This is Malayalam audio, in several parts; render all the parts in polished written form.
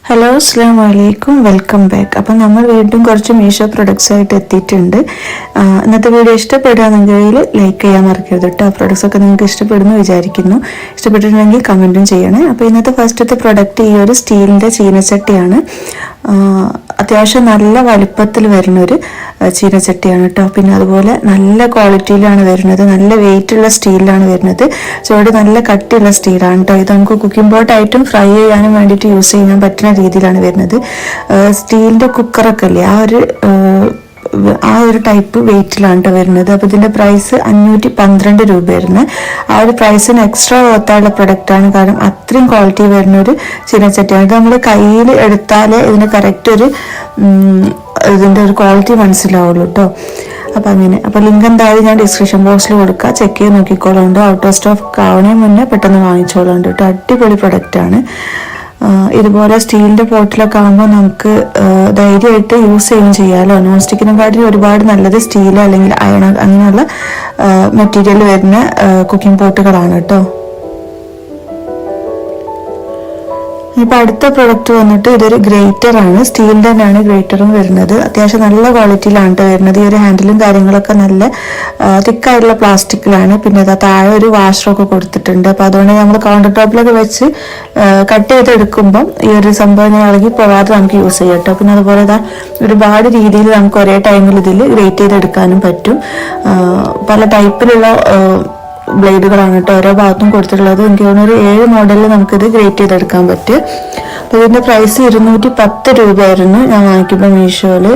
ഹലോ അസ്സാം വലൈക്കും വെൽക്കം ബാക്ക്. അപ്പം നമ്മൾ വീണ്ടും കുറച്ച് മീഷോ പ്രൊഡക്ട്സ് ആയിട്ട് എത്തിയിട്ടുണ്ട്. ഇന്നത്തെ വീഡിയോ ഇഷ്ടപ്പെടുകയാണെങ്കിൽ ലൈക്ക് ചെയ്യാൻ മറക്കരുത് കേട്ടോ. പ്രൊഡക്ട്സ് ഒക്കെ നിങ്ങൾക്ക് ഇഷ്ടപ്പെടുന്നു വിചാരിക്കുന്നു. ഇഷ്ടപ്പെട്ടിട്ടുണ്ടെങ്കിൽ കമൻറ്റും ചെയ്യണേ. അപ്പോൾ ഇന്നത്തെ ഫസ്റ്റത്തെ പ്രൊഡക്റ്റ് ഈ ഒരു സ്റ്റീലിൻ്റെ ചീനച്ചട്ടിയാണ്. അത്യാവശ്യം നല്ല വലിപ്പത്തിൽ വരുന്നൊരു ചീനച്ചട്ടിയാണ് കേട്ടോ. പിന്നെ അതുപോലെ നല്ല ക്വാളിറ്റിയിലാണ് വരുന്നത്, നല്ല വെയിറ്റുള്ള സ്റ്റീലിലാണ് വരുന്നത്. ചുവട് നല്ല കട്ടിയുള്ള സ്റ്റീലാണ് കേട്ടോ. ഇത് നമുക്ക് കുക്കിംഗ് പോട്ടായിട്ടും ഫ്രൈ ചെയ്യാനും വേണ്ടിയിട്ട് യൂസ് ചെയ്യാൻ പറ്റുന്ന രീതിയിലാണ് വരുന്നത്. സ്റ്റീലിൻ്റെ കുക്കറൊക്കെ അല്ലേ, ആ ഒരു ടൈപ്പ് വെയിറ്റിലാണ് കേട്ടോ വരുന്നത്. അപ്പോൾ ഇതിൻ്റെ പ്രൈസ് 512 രൂപ വരുന്നത്. ആ ഒരു പ്രൈസിന് എക്സ്ട്രാ വർത്തായുള്ള പ്രൊഡക്റ്റാണ്. കാരണം അത്രയും ക്വാളിറ്റി വരുന്ന ഒരു ചീനച്ചട്ടിയാണ്. ഇത് നമ്മൾ കയ്യിൽ എടുത്താലേ ഇതിന് കറക്റ്റ് ഇതിൻ്റെ ഒരു ക്വാളിറ്റി മനസ്സിലാവുള്ളൂ കേട്ടോ. അപ്പം അങ്ങനെ. അപ്പോൾ ലിങ്ക് എന്തായാലും ഞാൻ ഡിസ്ക്രിപ്ഷൻ ബോക്സിൽ കൊടുക്കുക, ചെക്ക് ചെയ്ത് നോക്കിക്കോളുണ്ട്. ഔട്ട് ഓഫ് സ്റ്റോക്ക് ആവണേ മുന്നേ പെട്ടെന്ന് വാങ്ങിച്ചോളുണ്ട് കേട്ടോ. അടിപൊളി പ്രൊഡക്റ്റാണ്. ഇതുപോലെ സ്റ്റീലിൻ്റെ പോട്ടിലൊക്കെ ആകുമ്പോൾ നമുക്ക് ധൈര്യമായിട്ട് യൂസ് ചെയ്യുകയും ചെയ്യാമല്ലോ. നോൺ സ്റ്റിക്കിനെക്കാട്ടിലും ഒരുപാട് നല്ലത് സ്റ്റീൽ അല്ലെങ്കിൽ അയൺ അങ്ങനെയുള്ള മെറ്റീരിയൽ വരുന്ന കുക്കിംഗ് പോട്ടുകളാണ് കേട്ടോ. ഇപ്പം അടുത്ത പ്രൊഡക്റ്റ് വന്നിട്ട് ഇതൊരു ഗ്രേറ്റർ ആണ്. സ്റ്റീലിൻ്റെ തന്നെയാണ് ഗ്രേറ്ററും വരുന്നത്. അത്യാവശ്യം നല്ല ക്വാളിറ്റിയിലാണ് വരുന്നത്. ഈ ഒരു ഹാൻഡിലും കാര്യങ്ങളൊക്കെ നല്ല തിക്കായിട്ടുള്ള പ്ലാസ്റ്റിക്കിലാണ്. പിന്നെ താഴെ ഒരു വാഷറൊക്കെ കൊടുത്തിട്ടുണ്ട്. അപ്പോൾ അതുകൊണ്ട് നമ്മൾ കൗണ്ടർ ടോപ്പിലൊക്കെ വെച്ച് കട്ട് ചെയ്തെടുക്കുമ്പം ഈ ഒരു സംഭവം ഇളകി പോകാതെ നമുക്ക് യൂസ് ചെയ്യാം കേട്ടോ. പിന്നെ അതുപോലെ ഒരുപാട് രീതിയിൽ നമുക്ക് ഒരേ ടൈമിൽ ഇതിൽ ഗ്രേറ്റ് ചെയ്തെടുക്കാനും പറ്റും. പല ടൈപ്പിലുള്ള ബ്ലേഡുകളാണ് കേട്ടോ ഓരോ ഭാഗത്തും കൊടുത്തിട്ടുള്ളത്. എനിക്ക് തോന്നുന്നു ഒരു 7 മോഡലിൽ നമുക്കിത് ഗ്രേറ്റ് ചെയ്തെടുക്കാൻ പറ്റും. അപ്പോൾ ഇതിൻ്റെ പ്രൈസ് 210 രൂപയായിരുന്നു ഞാൻ വാങ്ങിക്കുമ്പോൾ മീഷോയിൽ.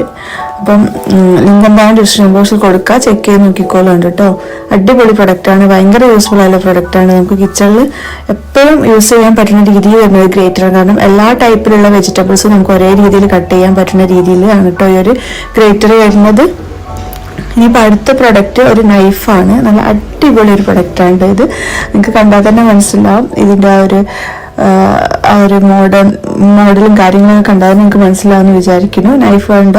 അപ്പം ലിങ്ക് എന്തായാലും ഡിസ്ക്രിപ്ഷൻ ബോക്സിൽ കൊടുക്കുക, ചെക്ക് ചെയ്ത് നോക്കിക്കോളുണ്ട് കേട്ടോ. അടിപൊളി പ്രൊഡക്റ്റാണ്, ഭയങ്കര യൂസ്ഫുൾ ആയുള്ള പ്രൊഡക്റ്റാണ്. നമുക്ക് കിച്ചണിൽ എപ്പോഴും യൂസ് ചെയ്യാൻ പറ്റുന്ന രീതിയിൽ വരുന്നത് ഗ്രേറ്ററാണ്. കാരണം എല്ലാ ടൈപ്പിലുള്ള വെജിറ്റബിൾസും നമുക്ക് ഒരേ രീതിയിൽ കട്ട് ചെയ്യാൻ പറ്റുന്ന രീതിയിലാണ് കേട്ടോ ഈ ഒരു ഗ്രേറ്റർ വരുന്നത്. ഇനിയിപ്പോൾ അടുത്ത പ്രൊഡക്റ്റ് ഒരു നൈഫാണ്. നല്ല അടിപൊളി ഒരു പ്രൊഡക്റ്റാണ് ഇത്. നിങ്ങൾക്ക് കണ്ടാൽ തന്നെ മനസ്സിലാവും ഇതിൻ്റെ ആ ഒരു മോഡലും കാര്യങ്ങളൊക്കെ കണ്ടാൽ നിങ്ങൾക്ക് മനസ്സിലാവുമെന്ന് വിചാരിക്കുന്നു. നൈഫ് കണ്ട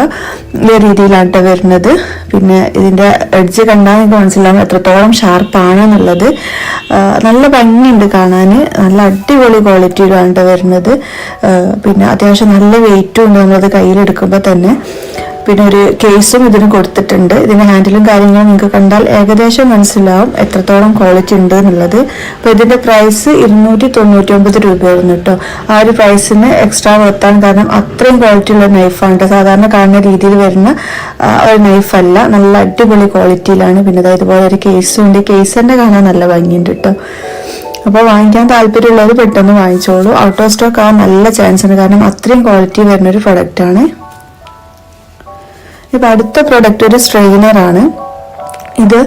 ഈ രീതിയിലാണ് വരുന്നത്. പിന്നെ ഇതിൻ്റെ എഡ്ജ് കണ്ടാൽ നിങ്ങൾക്ക് മനസ്സിലാവും എത്രത്തോളം ഷാർപ്പാണെന്നുള്ളത്. നല്ല ഭംഗിയുണ്ട് കാണാൻ. നല്ല അടിപൊളി ക്വാളിറ്റിയിലാണ് വരുന്നത്. പിന്നെ അത്യാവശ്യം നല്ല വെയിറ്റും ഉണ്ട് നമ്മളത് കയ്യിലെടുക്കുമ്പോൾ തന്നെ. പിന്നെ ഒരു കേസും ഇതിന് കൊടുത്തിട്ടുണ്ട്. ഇതിൻ്റെ ഹാൻഡിലും കാര്യങ്ങളും നിങ്ങൾക്ക് കണ്ടാൽ ഏകദേശം മനസ്സിലാവും എത്രത്തോളം ക്വാളിറ്റി ഉണ്ട് എന്നുള്ളത്. അപ്പോൾ ഇതിൻ്റെ പ്രൈസ് 299 രൂപയായിരുന്നു കേട്ടോ. ആ ഒരു പ്രൈസിന് എക്സ്ട്രാ വർത്താൻ. കാരണം അത്രയും ക്വാളിറ്റി ഉള്ള നൈഫാണ് കേട്ടോ. സാധാരണ കാണുന്ന രീതിയിൽ വരുന്ന ഒരു നൈഫല്ല, നല്ല അടിപൊളി ക്വാളിറ്റിയിലാണ്. പിന്നെ ഇതുപോലെ ഒരു കേസും ഉണ്ട്. കേസ് തന്നെ കാണാൻ നല്ല ഭംഗിയുണ്ട് കേട്ടോ. അപ്പോൾ വാങ്ങിക്കാൻ താല്പര്യമുള്ളവർ പെട്ടെന്ന് വാങ്ങിച്ചോളൂ. ഔട്ട് ഓഫ് സ്റ്റോക്ക് ആവാൻ നല്ല ചാൻസ് ഉണ്ട്. കാരണം അത്രയും ക്വാളിറ്റി വരുന്നൊരു പ്രൊഡക്റ്റാണ്. ഇപ്പം അടുത്ത പ്രൊഡക്റ്റ് ഒരു സ്ട്രെയിനറാണ്. ഇത്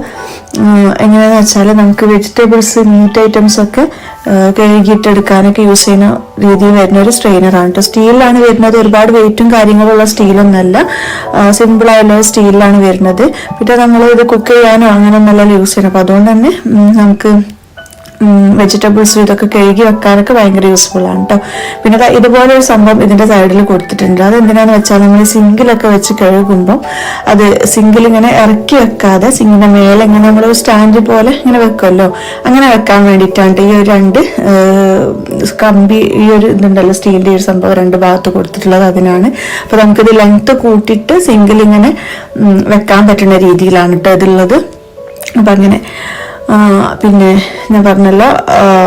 എങ്ങനെയാണെന്ന് വെച്ചാൽ നമുക്ക് വെജിറ്റബിൾസ് മീറ്റ് ഐറ്റംസ് ഒക്കെ കഴുകിയിട്ടെടുക്കാനൊക്കെ യൂസ് ചെയ്യുന്ന രീതിയിൽ വരുന്ന ഒരു സ്ട്രെയിനറാണ് കേട്ടോ. സ്റ്റീലിലാണ് വരുന്നത്. ഒരുപാട് വെയിറ്റും കാര്യങ്ങളുള്ള സ്റ്റീലൊന്നല്ല, സിമ്പിളായുള്ള സ്റ്റീലിലാണ് വരുന്നത്. പിന്നെ നമ്മൾ ഇത് കുക്ക് ചെയ്യാനോ അങ്ങനെ ഒന്നല്ല യൂസ് ചെയ്യണം. അപ്പോൾ അതുകൊണ്ട് തന്നെ നമുക്ക് വെജിറ്റബിൾസും ഇതൊക്കെ കഴുകി വെക്കാനൊക്കെ ഭയങ്കര യൂസ്ഫുൾ ആണ് കേട്ടോ. പിന്നെ ഇതുപോലെ ഒരു സംഭവം ഇതിൻ്റെ സൈഡിൽ കൊടുത്തിട്ടുണ്ട്. അത് എന്തിനാന്ന് വെച്ചാൽ നമ്മൾ സിങ്കിലൊക്കെ വെച്ച് കഴുകുമ്പോൾ അത് സിങ്കിൽ ഇങ്ങനെ ഇറക്കി വെക്കാതെ സിങ്കിൻ്റെ മേലെ ഇങ്ങനെ നമ്മൾ സ്റ്റാൻഡ് പോലെ ഇങ്ങനെ വെക്കുമല്ലോ, അങ്ങനെ വെക്കാൻ വേണ്ടിയിട്ടാണ് ഈ ഒരു 2 കമ്പി ഈ ഒരു ഇതുണ്ടല്ലോ സ്റ്റീലിൻ്റെ ഒരു സംഭവം 2 ഭാഗത്ത് കൊടുത്തിട്ടുള്ളത്. അതിനാണ്. അപ്പോൾ നമുക്കിത് ലെങ്ത്ത് കൂട്ടിയിട്ട് സിങ്കിൽ ഇങ്ങനെ വെക്കാൻ പറ്റുന്ന രീതിയിലാണ് കേട്ടോ ഇതുള്ളത്. അപ്പം അങ്ങനെ. പിന്നെ ഞാൻ പറഞ്ഞല്ലോ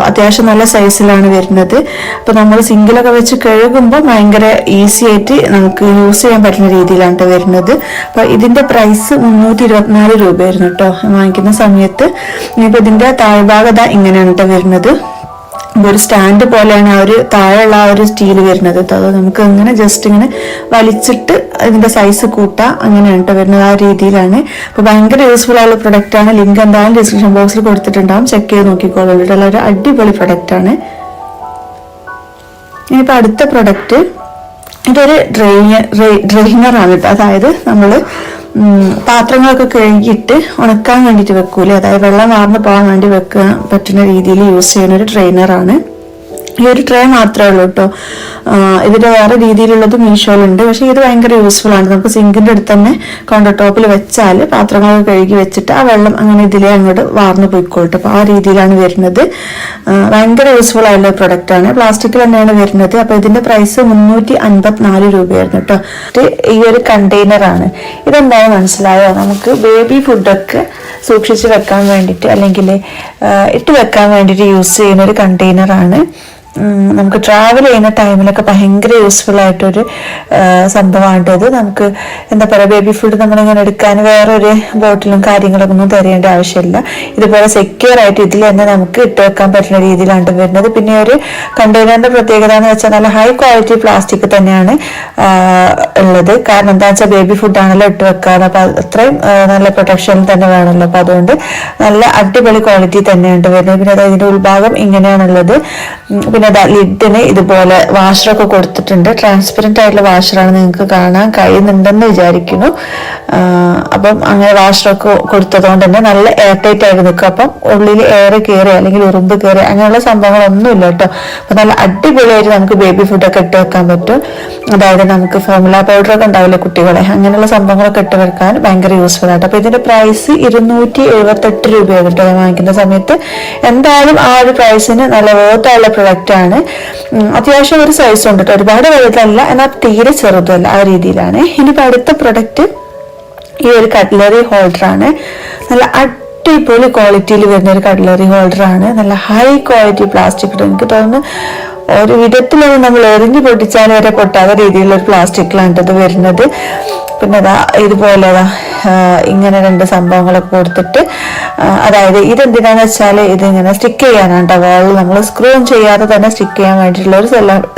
അത്യാവശ്യം നല്ല സൈസിലാണ് വരുന്നത്. അപ്പോൾ നമ്മൾ സിങ്കിലൊക്കെ വെച്ച് കഴുകുമ്പോൾ ഭയങ്കര ഈസി ആയിട്ട് നമുക്ക് യൂസ് ചെയ്യാൻ പറ്റുന്ന രീതിയിലാണ് വരുന്നത്. അപ്പോൾ ഇതിൻ്റെ പ്രൈസ് 324 രൂപയായിരുന്നു കേട്ടോ വാങ്ങിക്കുന്ന സമയത്ത്. ഇനിയിപ്പോൾ ഇതിൻ്റെ താഴ്ഭാഗത ഇങ്ങനെയാണ് കേട്ടോ വരുന്നത്. ഒരു സ്റ്റാൻഡ് പോലെയാണ് ആ ഒരു താഴെയുള്ള ആ ഒരു സ്റ്റീൽ വരുന്നത്. അത് നമുക്ക് ഇങ്ങനെ ജസ്റ്റ് ഇങ്ങനെ വലിച്ചിട്ട് ഇതിന്റെ സൈസ് കൂട്ടാം, അങ്ങനെയാണ് കേട്ടോ വരുന്നത്. ആ രീതിയിലാണ്. അപ്പോൾ ഭയങ്കര യൂസ്ഫുൾ ആയുള്ള പ്രൊഡക്റ്റ് ആണ്. ലിങ്ക് എന്തായാലും ഡിസ്ക്രിപ്ഷൻ ബോക്സിൽ കൊടുത്തിട്ടുണ്ടാവും, ചെക്ക് ചെയ്ത് നോക്കിക്കോളൂ. ഒരു അടിപൊളി പ്രൊഡക്റ്റ് ആണ്. ഇനിയിപ്പോൾ അടുത്ത പ്രൊഡക്റ്റ് ഇതൊരു ഡ്രെയിനറാണ് കേട്ടോ. അതായത് നമ്മൾ പാത്രങ്ങളൊക്കെ കഴുകിയിട്ട് ഉണക്കാൻ വേണ്ടിയിട്ട് വെക്കൂലേ, അതായത് വെള്ളം വാർന്ന് പോകാൻ വേണ്ടി വെക്കാൻ പറ്റുന്ന രീതിയിൽ യൂസ് ചെയ്യുന്ന ഒരു ഡ്രെയിനറാണ്. ഈ ഒരു ട്രേ മാത്രമേ ഉള്ളൂ കേട്ടോ. ഇതിന്റെ വേറെ രീതിയിലുള്ളത് മീഷോയിലുണ്ട്. പക്ഷെ ഇത് ഭയങ്കര യൂസ്ഫുൾ ആണ്. നമുക്ക് സിങ്കിന്റെ അടുത്ത് തന്നെ കൗണ്ടർ ടോപ്പിൽ വെച്ചാൽ പാത്രങ്ങളൊക്കെ കഴുകി വെച്ചിട്ട് ആ വെള്ളം അങ്ങനെ ഇതിലേ അങ്ങോട്ട് വാർന്നു പോയിക്കോട്ടെ. അപ്പൊ ആ രീതിയിലാണ് വരുന്നത്. ഭയങ്കര യൂസ്ഫുൾ ആയിട്ടുള്ള പ്രൊഡക്റ്റ് ആണ്. പ്ലാസ്റ്റിക്കിൽ തന്നെയാണ് വരുന്നത്. അപ്പൊ ഇതിന്റെ പ്രൈസ് 354 രൂപയായിരുന്നു കേട്ടോ. ഈ ഒരു കണ്ടെയ്നർ ആണ്. ഇതെന്താണെന്ന് മനസ്സിലായോ? നമുക്ക് ബേബി ഫുഡൊക്കെ സൂക്ഷിച്ച് വെക്കാൻ വേണ്ടിയിട്ട് അല്ലെങ്കിൽ ഇട്ട് വെക്കാൻ വേണ്ടിയിട്ട് യൂസ് ചെയ്യുന്ന ഒരു കണ്ടെയ്നർ ആണ്. നമുക്ക് ട്രാവൽ ചെയ്യുന്ന ടൈമിലൊക്കെ ഭയങ്കര യൂസ്ഫുൾ ആയിട്ടൊരു സംഭവമാണ് ഇത്. നമുക്ക് എന്താ പറയുക, ബേബി ഫുഡ് നമ്മളിങ്ങനെ എടുക്കാൻ വേറൊരു ബോട്ടിലും കാര്യങ്ങളൊക്കെ ഒന്നും തരേണ്ട ആവശ്യമില്ല. ഇതുപോലെ സെക്യൂർ ആയിട്ട് ഇതിൽ തന്നെ നമുക്ക് ഇട്ട് വെക്കാൻ പറ്റുന്ന രീതിയിലാണ് വരുന്നത്. പിന്നെ ഒരു കണ്ടെയ്നറിന്റെ പ്രത്യേകത എന്ന് വെച്ചാൽ നല്ല ഹൈ ക്വാളിറ്റി പ്ലാസ്റ്റിക് തന്നെയാണ് ഉള്ളത്. കാരണം എന്താ വെച്ചാൽ ബേബി ഫുഡ് ആണല്ലോ ഇട്ട് വെക്കാൻ, അപ്പൊ അത്രയും നല്ല പ്രൊട്ടക്ഷൻ തന്നെ വേണമല്ലോ. അപ്പൊ അതുകൊണ്ട് നല്ല അടിപൊളി ക്വാളിറ്റി തന്നെയാണ് വരുന്നത്. പിന്നെ അതായത് ഇതിന്റെ ഉൾഭാഗം ഇങ്ങനെയാണുള്ളത്. പിന്നെ ലിഡിന് ഇതുപോലെ വാഷറൊക്കെ കൊടുത്തിട്ടുണ്ട്. ട്രാൻസ്പെറന്റ് ആയിട്ടുള്ള വാഷറാണ്, നിങ്ങൾക്ക് കാണാൻ കഴിയുന്നുണ്ടെന്ന് വിചാരിക്കുന്നു. അപ്പം അങ്ങനെ വാഷറൊക്കെ കൊടുത്തതുകൊണ്ട് തന്നെ നല്ല എയർ ടൈറ്റ് ആയിട്ട് നിൽക്കും. അപ്പം ഉള്ളിൽ എയർ കയറി അല്ലെങ്കിൽ ഉറുമ്പ് കയറി അങ്ങനെയുള്ള സംഭവങ്ങളൊന്നുമില്ല കേട്ടോ. അപ്പൊ നല്ല അടിപൊളിയായിട്ട് നമുക്ക് ബേബി ഫുഡൊക്കെ ഇട്ട് വെക്കാൻ പറ്റും. അതായത് നമുക്ക് ഫോർമുല പൗഡറൊക്കെ ഉണ്ടാവില്ലേ കുട്ടികളെ, അങ്ങനെയുള്ള സംഭവങ്ങളൊക്കെ ഇട്ട് വെക്കാൻ ഭയങ്കര യൂസ്ഫുൾ ആയിട്ട്. അപ്പൊ ഇതിന്റെ പ്രൈസ് 278 രൂപയാണ് കേട്ടോ. വാങ്ങിക്കുന്ന സമയത്ത് എന്തായാലും ആ ഒരു പ്രൈസിന് നല്ല വേർത്തായുള്ള പ്രൊഡക്റ്റ് ആണ്. അത്യാവശ്യം ഒരു സൈസ് ഉണ്ട് കേട്ടോ. ഒരുപാട് വലുതല്ല എന്നാൽ തീരെ ചെറുതല്ല, ആ രീതിയിലാണ്. ഇനിയിപ്പോ അടുത്ത പ്രൊഡക്റ്റ് ഈ ഒരു കട്ട്ലറി ഹോൾഡർ ആണ്. നല്ല അടിപൊളി ക്വാളിറ്റിയിൽ വരുന്ന ഒരു കട്ട്ലറി ഹോൾഡർ ആണ്. നല്ല ഹൈ ക്വാളിറ്റി പ്ലാസ്റ്റിക്. എനിക്ക് തോന്നുന്നു ഒരു വിധത്തിലൊന്നും നമ്മൾ എറിഞ്ഞു പൊട്ടിച്ചാൽ വരെ പൊട്ടാത്ത രീതിയിലുള്ള ഒരു പ്ലാസ്റ്റിക്കിലാണ് ഇത് വരുന്നത്. പിന്നെ ഇതുപോലെ ഇങ്ങനെ രണ്ട് സംഭവങ്ങളൊക്കെ കൊടുത്തിട്ട്, അതായത് ഇതെന്തിനാന്ന് വെച്ചാൽ ഇതിങ്ങനെ സ്റ്റിക്ക് ചെയ്യാനാണ്. വാളിൽ നമ്മൾ സ്ക്രൂ ചെയ്യാതെ തന്നെ സ്റ്റിക്ക് ചെയ്യാൻ വേണ്ടിയിട്ടുള്ള ഒരു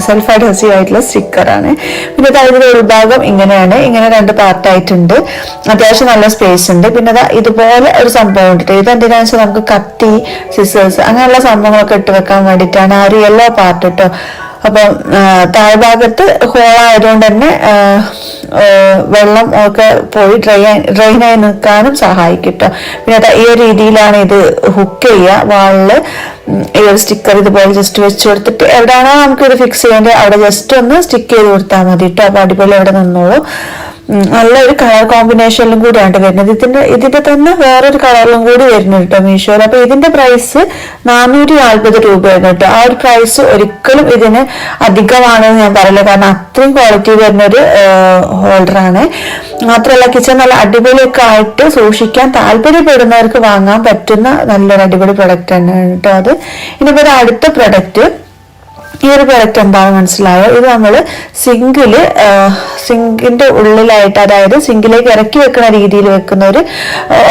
സെൽഫ് അഡ്ഹസീവ് ആയിട്ടുള്ള സ്റ്റിക്കറാണ്. പിന്നെ അതിന്റെ ഉൾഭാഗം ഇങ്ങനെയാണ്. ഇങ്ങനെ രണ്ട് പാർട്ടായിട്ടുണ്ട്. അത്യാവശ്യം നല്ല സ്പേസ് ഉണ്ട്. പിന്നെ ഇതുപോലെ ഒരു സംഭവം ഉണ്ട്. ഇതെന്തിനാന്ന് വെച്ചാൽ നമുക്ക് കത്തി, സിസേഴ്സ് അങ്ങനെയുള്ള സംഭവങ്ങളൊക്കെ ഇട്ട് വെക്കാൻ വേണ്ടിയിട്ടാണ്. ആ ഒരു യെല്ലോ പാർട്ട് കേട്ടോ. അപ്പം താഴ്ഭാഗത്ത് ഹോളായതുകൊണ്ട് തന്നെ വെള്ളം ഒക്കെ പോയി ഡ്രെയിനായി നിൽക്കാനും സഹായിക്കും കേട്ടോ. പിന്നെ ഈ ഒരു രീതിയിലാണ് ഇത് ഹുക്ക് ചെയ്യുക. വാളില് ഈ ഒരു സ്റ്റിക്കർ ഇതുപോലെ ജസ്റ്റ് വെച്ച് കൊടുത്തിട്ട് എവിടെയാണോ നമുക്ക് ഇത് ഫിക്സ് ചെയ്യേണ്ടത് അവിടെ ജസ്റ്റ് ഒന്ന് സ്റ്റിക്ക് ചെയ്ത് കൊടുത്താൽ മതി കേട്ടോ. അപ്പൊ അടിപൊളി അവിടെ നിന്നോളൂ. നല്ലൊരു കളർ കോമ്പിനേഷനിലും കൂടിയാണ് വരുന്നത്. ഇതിന്റെ തന്നെ വേറൊരു കളറിലും കൂടി വരുന്നുണ്ട് കേട്ടോ മീഷോയിൽ. അപ്പൊ ഇതിന്റെ പ്രൈസ് 440 രൂപയാണ് കേട്ടോ. ആ ഒരു പ്രൈസ് ഒരിക്കലും ഇതിന് അധികമാണെന്ന് ഞാൻ പറയില്ല. കാരണം അത്രയും ക്വാളിറ്റി വരുന്നൊരു ഹോൾഡറാണ്. മാത്രമല്ല കിച്ചൺ നല്ല അടിപൊളിയൊക്കെ ആയിട്ട് സൂക്ഷിക്കാൻ താല്പര്യപ്പെടുന്നവർക്ക് വാങ്ങാൻ പറ്റുന്ന നല്ലൊരു അടിപൊളി പ്രൊഡക്റ്റ് തന്നെയാണ് കേട്ടോ അത്. ഇനിയിപ്പോ അടുത്ത പ്രൊഡക്റ്റ്, ഈ ഒരു പ്രൊഡക്റ്റ് എന്താണെന്ന് മനസ്സിലായോ? ഇത് നമ്മൾ സിങ്കിന്റെ ഉള്ളിലായിട്ട്, അതായത് സിങ്കിലേക്ക് ഇറക്കി വെക്കുന്ന രീതിയിൽ വെക്കുന്ന ഒരു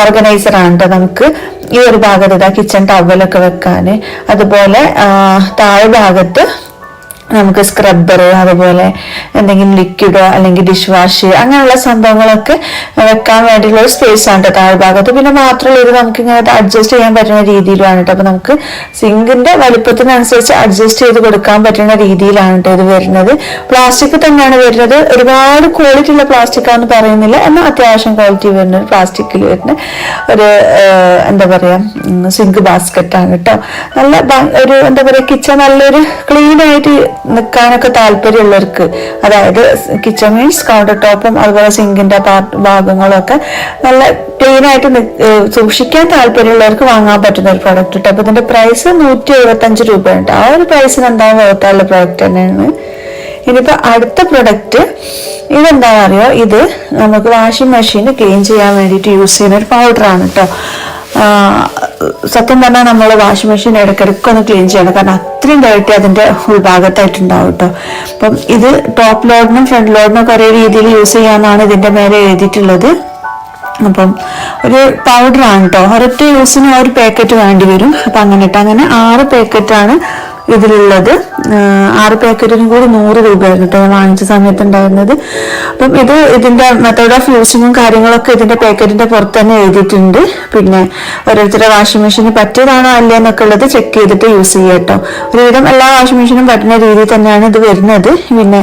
ഓർഗനൈസർ ആണ് കേട്ടോ. നമുക്ക് ഈ ഒരു ഭാഗത്ത് കിച്ചൺ ടവലൊക്കെ വെക്കാന്, അതുപോലെ താഴ്ഭാഗത്ത് നമുക്ക് സ്ക്രബ്ബർ, അതുപോലെ എന്തെങ്കിലും ലിക്വിഡോ അല്ലെങ്കിൽ ഡിഷ് വാഷ് അങ്ങനെയുള്ള സംഭവങ്ങളൊക്കെ വെക്കാൻ വേണ്ടിയുള്ള ഒരു സ്പേസ് ആണ് കേട്ടോ താഴ്ഭാഗത്ത്. പിന്നെ മാത്രമല്ല ഇത് നമുക്ക് ഇങ്ങനെ അഡ്ജസ്റ്റ് ചെയ്യാൻ പറ്റുന്ന രീതിയിലാണ് കേട്ടോ. അപ്പൊ നമുക്ക് സിങ്കിന്റെ വലിപ്പത്തിനനുസരിച്ച് അഡ്ജസ്റ്റ് ചെയ്ത് കൊടുക്കാൻ പറ്റുന്ന രീതിയിലാണ് കേട്ടോ ഇത് വരുന്നത്. പ്ലാസ്റ്റിക് തന്നെയാണ് വരുന്നത്. ഒരുപാട് ക്വാളിറ്റി ഉള്ള പ്ലാസ്റ്റിക് ആണെന്ന് പറയുന്നില്ല, എന്നാൽ അത്യാവശ്യം ക്വാളിറ്റി വരുന്ന ഒരു പ്ലാസ്റ്റിക്കിൽ വരുന്ന ഒരു എന്താ പറയാ സിങ്ക് ബാസ്ക്കറ്റ് ആണ് കേട്ടോ. നല്ല ഒരു എന്താ പറയാ കിച്ചൺ നല്ലൊരു ക്ലീൻ ആയിട്ട് നിൽക്കാനൊക്കെ താല്പര്യമുള്ളവർക്ക്, അതായത് കിച്ചൺ മീൻസ് കൗണ്ടർ ടോപ്പും അതുപോലെ സിങ്കിന്റെ ഭാഗങ്ങളും ഒക്കെ നല്ല ക്ലീൻ ആയിട്ട് സൂക്ഷിക്കാൻ താല്പര്യമുള്ളവർക്ക് വാങ്ങാൻ പറ്റുന്ന ഒരു പ്രൊഡക്റ്റ് കേട്ടോ. അപ്പൊ ഇതിന്റെ പ്രൈസ് 175 രൂപയുണ്ട്. ആ ഒരു പ്രൈസിന് എന്തായാലും വേർത്തുള്ള പ്രൊഡക്റ്റ് തന്നെയാണ്. ഇനിയിപ്പോ അടുത്ത പ്രൊഡക്റ്റ് ഇതെന്താണെന്നറിയോ? ഇത് നമുക്ക് വാഷിംഗ് മെഷീൻ ക്ലീൻ ചെയ്യാൻ വേണ്ടിയിട്ട് യൂസ് ചെയ്യുന്ന ഒരു പൗഡറാണ് കേട്ടോ. സത്യം പറഞ്ഞാൽ നമ്മൾ വാഷിംഗ് മെഷീൻ ഇടയ്ക്കിടയ്ക്ക് ഒന്ന് ക്ലീൻ ചെയ്യണം. കാരണം അത്രയും ഡയറക്റ്റ് അതിന്റെ ഉൾഭാഗത്തായിട്ടുണ്ടാവും കേട്ടോ. അപ്പം ഇത് ടോപ്പ് ലോഡിനും ഫ്രണ്ട് ലോഡിനും ഒക്കെ ഒരേ രീതിയിൽ യൂസ് ചെയ്യാന്നാണ് ഇതിന്റെ മേലെ എഴുതിയിട്ടുള്ളത്. അപ്പം ഒരു പൗഡറാണ് കേട്ടോ. ഒരൊറ്റ യൂസിന് ആ ഒരു പാക്കറ്റ് വേണ്ടി വരും. അപ്പൊ അങ്ങനെ 6 പാക്കറ്റാണ് ഇതിലുള്ളത്. 6 പാക്കറ്റിനും കൂടി 100 രൂപയായിരുന്നു കേട്ടോ വാങ്ങിച്ച സമയത്ത് ഉണ്ടായിരുന്നത്. അപ്പം ഇതിന്റെ മെത്തേഡ് ഓഫ് യൂസിങ്ങും കാര്യങ്ങളൊക്കെ ഇതിന്റെ പാക്കറ്റിന്റെ പുറത്ത് തന്നെ എഴുതിയിട്ടുണ്ട്. പിന്നെ ഓരോരുത്തരുടെ വാഷിംഗ് മെഷീന് പറ്റിയതാണോ അല്ലേ എന്നൊക്കെ ഉള്ളത് ചെക്ക് ചെയ്തിട്ട് യൂസ് ചെയ്യാം കേട്ടോ. ഒരുവിധം എല്ലാ വാഷിംഗ് മെഷീനും പറ്റുന്ന രീതിയിൽ തന്നെയാണ് ഇത് വരുന്നത്. പിന്നെ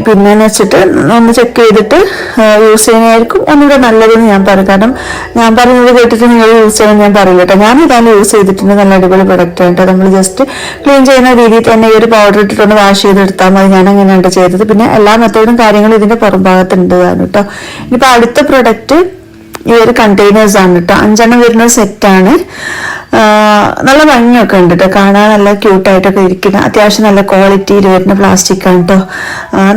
പിന്നെന്ന് വെച്ചിട്ട് ഒന്ന് ചെക്ക് ചെയ്തിട്ട് യൂസ് ചെയ്യുന്നതായിരിക്കും ഒന്നുകൂടെ നല്ലതെന്ന് ഞാൻ പറയും. കാരണം ഞാൻ പറയുന്നത് കേട്ടിട്ട് നിങ്ങൾ യൂസ് ചെയ്യണം ഞാൻ പറയില്ല കേട്ടോ. ഞാൻ ഇതാണ് യൂസ് ചെയ്തിട്ടുണ്ട്, നല്ല അടിപൊളി പ്രൊഡക്റ്റ് ആണ് കേട്ടോ. നമ്മൾ ജസ്റ്റ് ക്ലീൻ ചെയ്യുന്ന രീതിയിൽ തന്നെ ഈ ഒരു പൗഡർ ഇട്ടിട്ടൊന്ന് വാഷ് ചെയ്തെടുത്താൽ മതി. ഞാൻ അങ്ങനെയാണ് ചെയ്തത്. പിന്നെ എല്ലാ മെത്തേഡും കാര്യങ്ങളും ഇതിന്റെ പുറം ഭാഗത്തുണ്ട് കേട്ടോ. ഇനിയിപ്പോൾ അടുത്ത പ്രൊഡക്റ്റ് ഈ ഒരു കണ്ടെയ്നേഴ്സ് ആണ് കേട്ടോ. 5 വരുന്ന സെറ്റാണ്. നല്ല ഭംഗിയൊക്കെ ഉണ്ട് കേട്ടോ, കാണാൻ നല്ല ക്യൂട്ടായിട്ടൊക്കെ ഇരിക്കുന്ന, അത്യാവശ്യം നല്ല ക്വാളിറ്റിയിൽ വരുന്ന പ്ലാസ്റ്റിക് ആണ് കേട്ടോ.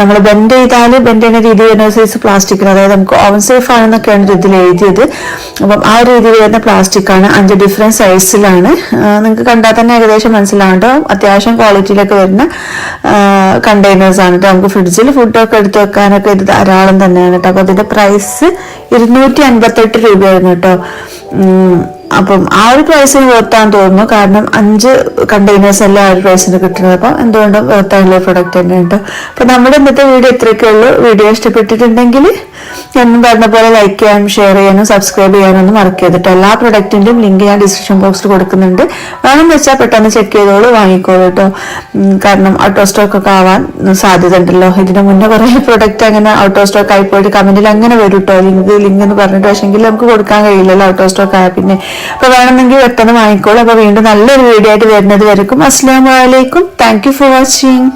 നമ്മൾ ബെൻഡ് ചെയ്താൽ ബെൻഡ് ചെയ്യുന്ന രീതി വരുന്ന സൈസ് പ്ലാസ്റ്റിക്കിന്, അതായത് നമുക്ക് ഓവൻ സേഫ് ആണെന്നൊക്കെയാണ് ഇതിൽ എഴുതിയത്. അപ്പം ആ രീതിയിൽ വരുന്ന പ്ലാസ്റ്റിക് ആണ്. 5 ഡിഫറെന്റ് സൈസിലാണ്. നിങ്ങൾക്ക് കണ്ടാൽ തന്നെ ഏകദേശം മനസ്സിലാവും കേട്ടോ. അത്യാവശ്യം ക്വാളിറ്റിയിലൊക്കെ വരുന്ന കണ്ടെയ്നേഴ്സ് ആണ് കേട്ടോ. നമുക്ക് ഫ്രിഡ്ജിൽ ഫുഡൊക്കെ എടുത്ത് വെക്കാനൊക്കെ ഇത് ധാരാളം തന്നെയാണ് കേട്ടോ. അപ്പൊ അതിന്റെ പ്രൈസ് 258 രൂപയായിരുന്നു കേട്ടോ. അപ്പം ആ ഒരു പ്രൈസിന് വർത്താന്ന് തോന്നുന്നു. കാരണം 5 കണ്ടെയ്നേഴ്സ് എല്ലാം ആ ഒരു പ്രൈസിന് കിട്ടുന്നത്. അപ്പം എന്തുകൊണ്ടും വർത്താനുള്ള പ്രൊഡക്റ്റ് തന്നെ കേട്ടോ. അപ്പൊ നമ്മുടെ ഇന്നത്തെ വീഡിയോ ഇത്രയൊക്കെ ഉള്ളൂ. വീഡിയോ ഇഷ്ടപ്പെട്ടിട്ടുണ്ടെങ്കിൽ ഞാൻ പറഞ്ഞ പോലെ ലൈക്ക് ചെയ്യാനും ഷെയർ ചെയ്യാനും സബ്സ്ക്രൈബ് ചെയ്യാനൊന്നും മറക്കരുത് കേട്ടോ. എല്ലാ പ്രൊഡക്റ്റിന്റെയും ലിങ്ക് ഞാൻ ഡിസ്ക്രിപ്ഷൻ ബോക്സിൽ കൊടുക്കുന്നുണ്ട്. വേണമെന്ന് വെച്ചാൽ പെട്ടെന്ന് ചെക്ക് ചെയ്തോളൂ, വാങ്ങിക്കോളൂ കേട്ടോ. കാരണം ഔട്ട് ഓഫ് സ്റ്റോക്ക് ഒക്കെ ആവാൻ സാധ്യത ഉണ്ടല്ലോ. ഇതിന് മുന്നേ കുറെ പ്രൊഡക്റ്റ് അങ്ങനെ ഔട്ട് ഓഫ് സ്റ്റോക്ക് ആയിപ്പോയിട്ട് കമന്റിൽ അങ്ങനെ വരും കേട്ടോ, ലിങ്ക് എന്ന് പറഞ്ഞിട്ട്. പക്ഷെങ്കിൽ നമുക്ക് കൊടുക്കാൻ കഴിയില്ലല്ലോ ഔട്ട് ഓഫ് സ്റ്റോക്ക് ആയ പിന്നെ. അപ്പൊ വേണമെന്നെങ്കിൽ പെട്ടെന്ന് വാങ്ങിക്കോളൂ. അപ്പൊ വീണ്ടും നല്ലൊരു വീഡിയോ ആയിട്ട് വരുന്നത് വരെക്കും അസ്സലാമു അലൈക്കും. Thank you for watching.